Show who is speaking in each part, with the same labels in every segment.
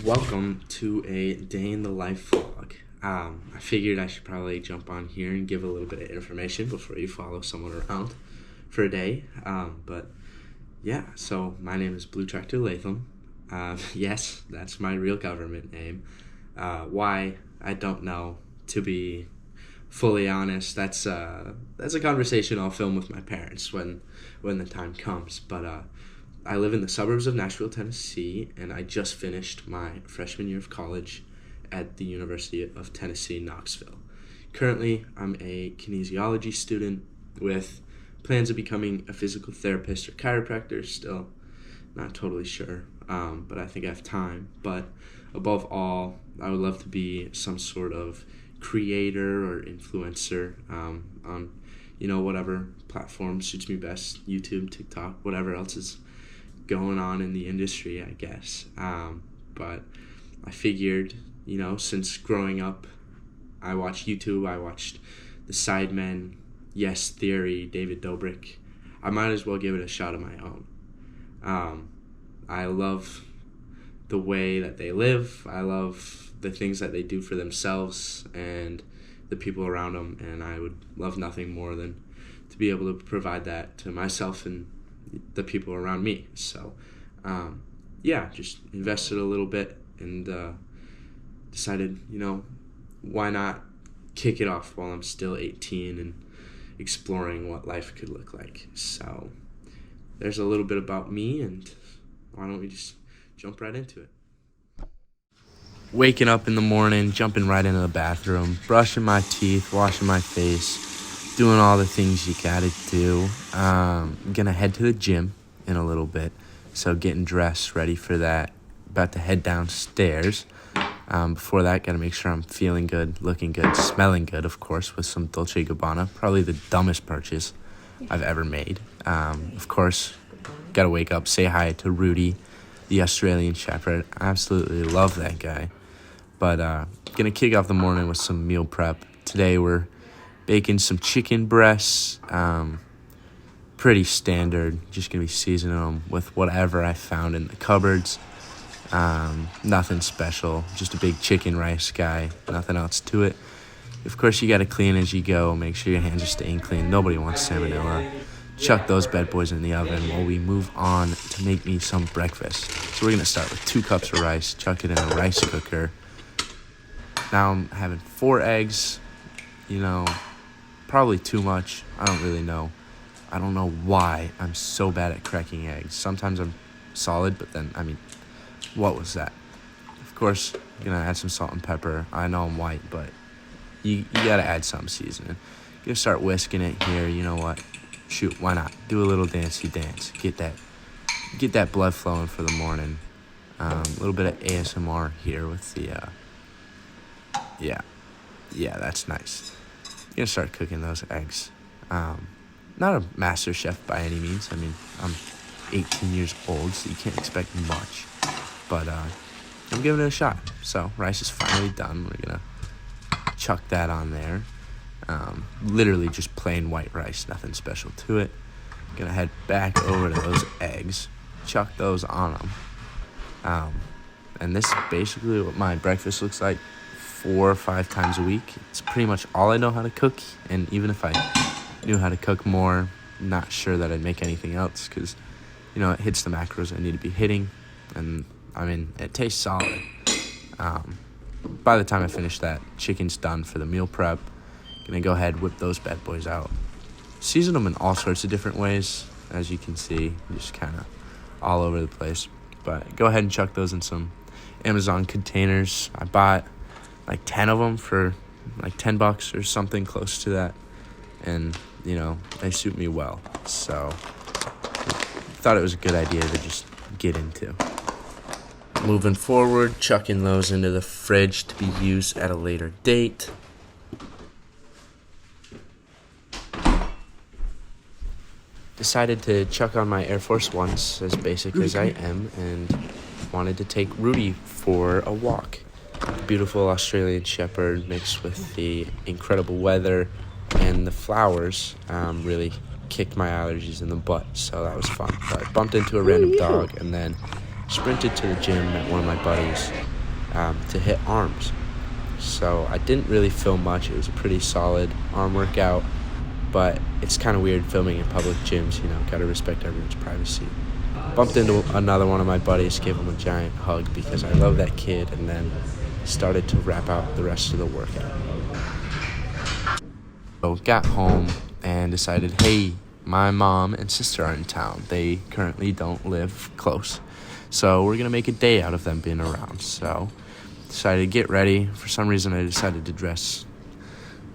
Speaker 1: Welcome to a day in the life vlog. I figured I should probably jump on here and give a little bit of information before you follow someone around for a day. But yeah, so my name is Blue Tractor Latham. Yes, that's my real government name. Why? I don't know. To be fully honest, that's a conversation I'll film with my parents when the time comes. But I live in the suburbs of Nashville, Tennessee, and I just finished my freshman year of college at the University of Tennessee, Knoxville. Currently, I'm a kinesiology student with plans of becoming a physical therapist or chiropractor. Still not totally sure, but I think I have time. But above all, I would love to be some sort of creator or influencer on whatever platform suits me best. YouTube, TikTok, whatever else is going on in the industry, I guess. But I figured, since growing up, I watched YouTube, I watched The Sidemen, Yes Theory, David Dobrik. I might as well give it a shot of my own. I love the way that they live. I love the things that they do for themselves and the people around them, and I would love nothing more than to be able to provide that to myself and the people around me. So just invested a little bit and decided, why not kick it off while I'm still 18 and exploring what life could look like. So there's a little bit about me, and why don't we just jump right into it. Waking up in the morning, jumping right into the bathroom, brushing my teeth, washing my face, doing all the things you gotta do. I'm gonna head to the gym in a little bit, so getting dressed, ready for that. About to head downstairs. Before that, gotta make sure I'm feeling good, looking good, smelling good, of course, with some Dolce & Gabbana. Probably the dumbest purchase I've ever made. Of course, gotta wake up, say hi to Rudy, the Australian Shepherd. I absolutely love that guy. But gonna kick off the morning with some meal prep. Today we're baking some chicken breasts. Pretty standard. Just gonna be seasoning them with whatever I found in the cupboards. Nothing special. Just a big chicken rice guy. Nothing else to it. Of course, you gotta clean as you go. Make sure your hands are staying clean. Nobody wants salmonella. Chuck those bad boys in the oven while we move on to make me some breakfast. So we're gonna start with 2 cups of rice. Chuck it in a rice cooker. Now I'm having 4 eggs. Probably too much. I don't really know. I don't know why I'm so bad at cracking eggs. Sometimes I'm solid, but then, what was that? Of course, I'm gonna add some salt and pepper. I know I'm white, but you gotta add some seasoning. Gonna start whisking it here. You know what? Shoot, why not? Do a little dancey dance. Get that blood flowing for the morning. A little bit of ASMR here with the, yeah, that's nice. Gonna start cooking those eggs. Not a master chef by any means. I'm 18 years old, so you can't expect much. But I'm giving it a shot. So rice is finally done. We're gonna chuck that on there. Literally just plain white rice, nothing special to it. Gonna head back over to those eggs, chuck those on them. And this is basically what my breakfast looks like 4 or 5 times a week. It's pretty much all I know how to cook, and even if I knew how to cook more, not sure that I'd make anything else, because it hits the macros I need to be hitting, and it tastes solid. By the time I finish that, chicken's done for the meal prep. Gonna go ahead, whip those bad boys out. Season them in all sorts of different ways, as you can see, just kind of all over the place. But go ahead and chuck those in some Amazon containers. I bought like 10 of them for like $10 or something close to that. And, they suit me well. So thought it was a good idea to just get into. Moving forward, chucking those into the fridge to be used at a later date. Decided to chuck on my Air Force Ones, as basic as I am, and wanted to take Rudy for a walk. Beautiful Australian Shepherd mixed with the incredible weather and the flowers really kicked my allergies in the butt, so that was fun. But I bumped into a random dog, and then sprinted to the gym at one of my buddies to hit arms. So I didn't really film much. It was a pretty solid arm workout, but it's kind of weird filming in public gyms, gotta respect everyone's privacy. Bumped into another one of my buddies, gave him a giant hug because I love that kid, and then started to wrap out the rest of the workout. So got home and decided, hey, my mom and sister are in town. They currently don't live close. So we're going to make a day out of them being around. So decided to get ready. For some reason, I decided to dress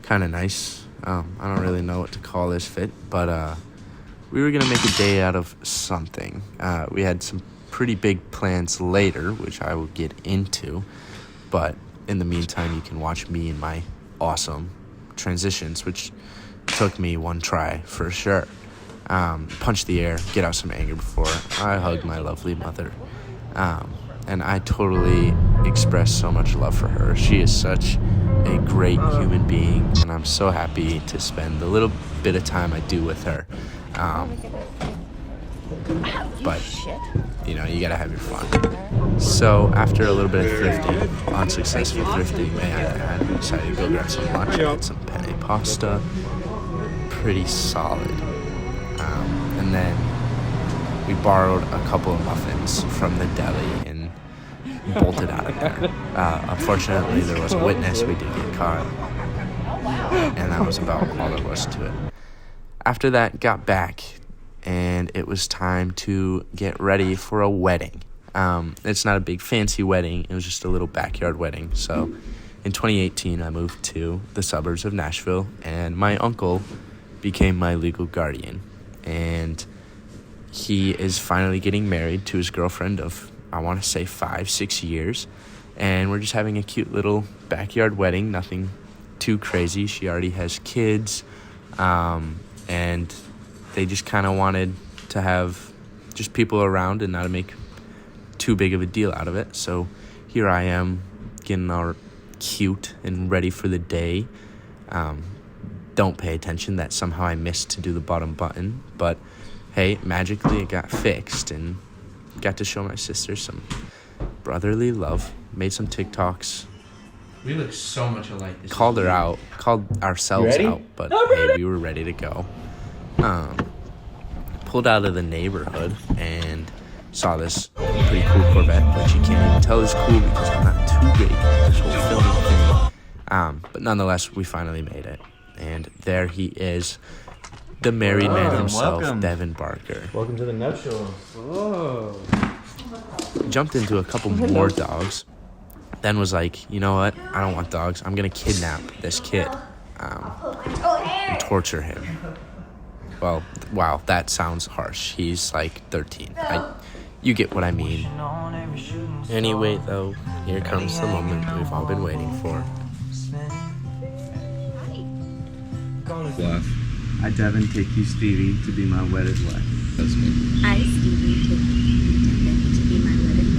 Speaker 1: kind of nice. I don't really know what to call this fit, but we were going to make a day out of something. We had some pretty big plans later, which I will get into. But in the meantime, you can watch me in my awesome transitions, which took me one try for sure. Punch the air, get out some anger before I hug my lovely mother. And I totally express so much love for her. She is such a great human being, and I'm so happy to spend the little bit of time I do with her. But, you gotta have your fun. So, after a little bit of thrifting, unsuccessful thrifting, I decided to go grab some lunch. I had some penne pasta. Pretty solid. And then we borrowed a couple of muffins from the deli and bolted out of there. Unfortunately, there was a witness. We did get caught. And that was about all there was to it. After that, got back, and it was time to get ready for a wedding. It's not a big fancy wedding. It was just a little backyard wedding. So in 2018, I moved to the suburbs of Nashville, and my uncle became my legal guardian. And he is finally getting married to his girlfriend of, I want to say, 5-6 years. And we're just having a cute little backyard wedding, nothing too crazy. She already has kids, and they just kind of wanted to have just people around and not to make too big of a deal out of it. So here I am getting all cute and ready for the day. Don't pay attention that somehow I missed to do the bottom button, but hey, magically it got fixed and got to show my sister some brotherly love. Made some TikToks. We look so much alike. Called ourselves out, but hey, we were ready to go. Pulled out of the neighborhood and saw this pretty cool Corvette, which you can't even tell is cool because I'm not too great at this whole filming thing. But nonetheless, we finally made it. And there he is, the married man himself, welcome. Devin Barker.
Speaker 2: Welcome to the nuptials. Whoa.
Speaker 1: Jumped into a couple more dogs. Then was like, you know what? I don't want dogs. I'm going to kidnap this kid and torture him. Well, wow, that sounds harsh. He's like 13. You get what I mean. Anyway, though, here comes the moment we've all been waiting for.
Speaker 3: I, Devin, take you, Stevie, to be my wedded wife. Husband.
Speaker 4: I, Stevie, take you, Devin, to be my wedded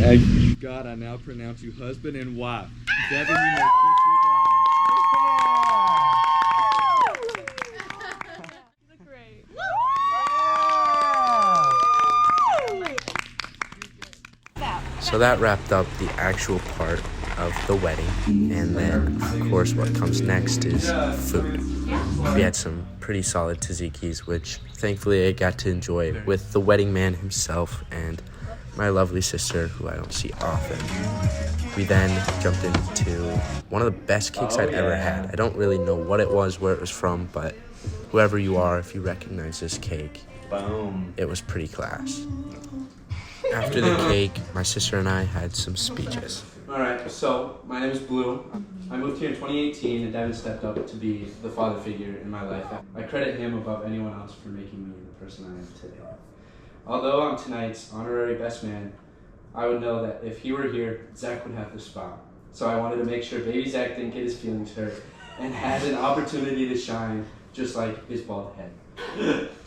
Speaker 4: husband.
Speaker 3: God, I now pronounce you husband and wife. Devin, you may kiss your bride.
Speaker 4: Look great.
Speaker 1: So that wrapped up the actual part of the wedding, and then of course what comes next is food. We had some pretty solid tzatziki's, which thankfully I got to enjoy with the wedding man himself and my lovely sister, who I don't see often. We then jumped into one of the best cakes I'd ever had. I don't really know what it was, where it was from, but whoever you are, if you recognize this cake, it was pretty class. After the cake, my sister and I had some speeches.
Speaker 5: Alright, so my name is Blue. I moved here in 2018 and Devin stepped up to be the father figure in my life. I credit him above anyone else for making me the person I am today. Although I'm tonight's honorary best man, I would know that if he were here, Zach would have the spot. So I wanted to make sure baby Zach didn't get his feelings hurt and had an opportunity to shine just like his bald head.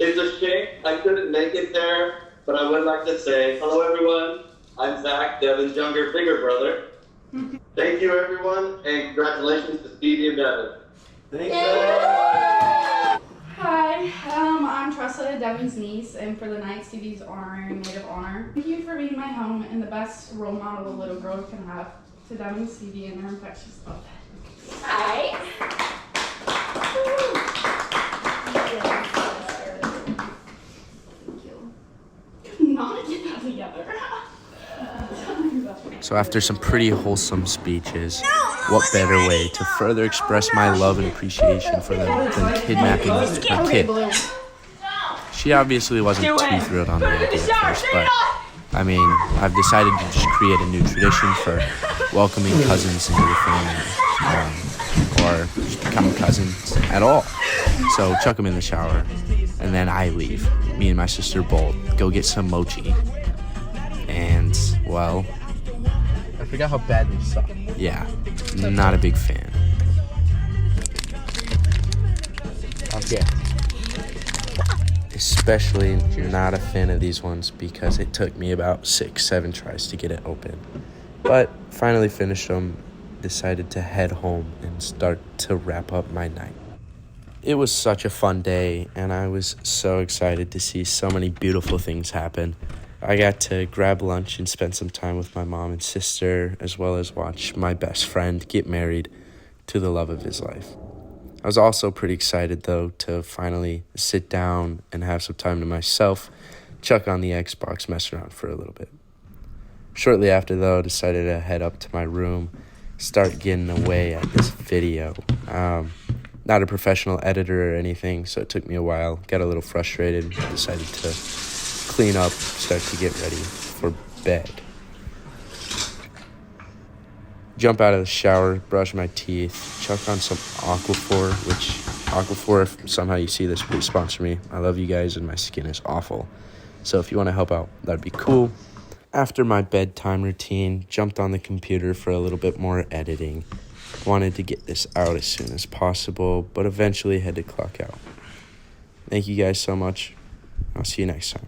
Speaker 6: It's a shame I couldn't make it there, but I would like to say, hello everyone, I'm Zach, Devin's younger, bigger brother. Thank you everyone, and congratulations to Stevie and Devin.
Speaker 2: Thanks,
Speaker 7: Hi, I'm Tressa, Devin's niece, and for the night, Stevie's honoring maid of honor. Thank you for being my home and the best role model a little girl can have. To Devin, Stevie, and their infectious love. Hi. Thank you. Not get that together.
Speaker 1: So after some pretty wholesome speeches, what better way to further express my love and appreciation for them than kidnapping a kid? She obviously wasn't too thrilled on the idea at first, but I mean, I've decided to just create a new tradition for welcoming cousins into the family, or just becoming cousins at all. So chuck them in the shower, and then I leave. Me and my sister Bolt go get some mochi, and well,
Speaker 2: I forgot how bad they suck.
Speaker 1: yeah, not a big fan.
Speaker 2: Okay.
Speaker 1: Especially not a fan of these ones because it took me about 6-7 tries to get it open. But finally finished them, decided to head home and start to wrap up my night. It was such a fun day, and I was so excited to see so many beautiful things happen. I got to grab lunch and spend some time with my mom and sister, as well as watch my best friend get married to the love of his life. I was also pretty excited, though, to finally sit down and have some time to myself, chuck on the Xbox, mess around for a little bit. Shortly after, though, I decided to head up to my room, start getting away at this video. Not a professional editor or anything, so it took me a while. Got a little frustrated, decided to clean up, start to get ready for bed. Jump out of the shower, brush my teeth, chuck on some Aquaphor, which Aquaphor, if somehow you see this, please sponsor me. I love you guys and my skin is awful. So if you want to help out, that'd be cool. After my bedtime routine, jumped on the computer for a little bit more editing. Wanted to get this out as soon as possible, but eventually had to clock out. Thank you guys so much. I'll see you next time.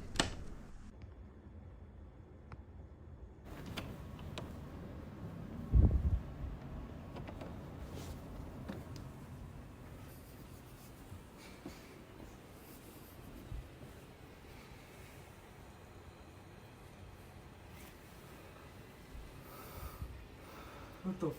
Speaker 2: What the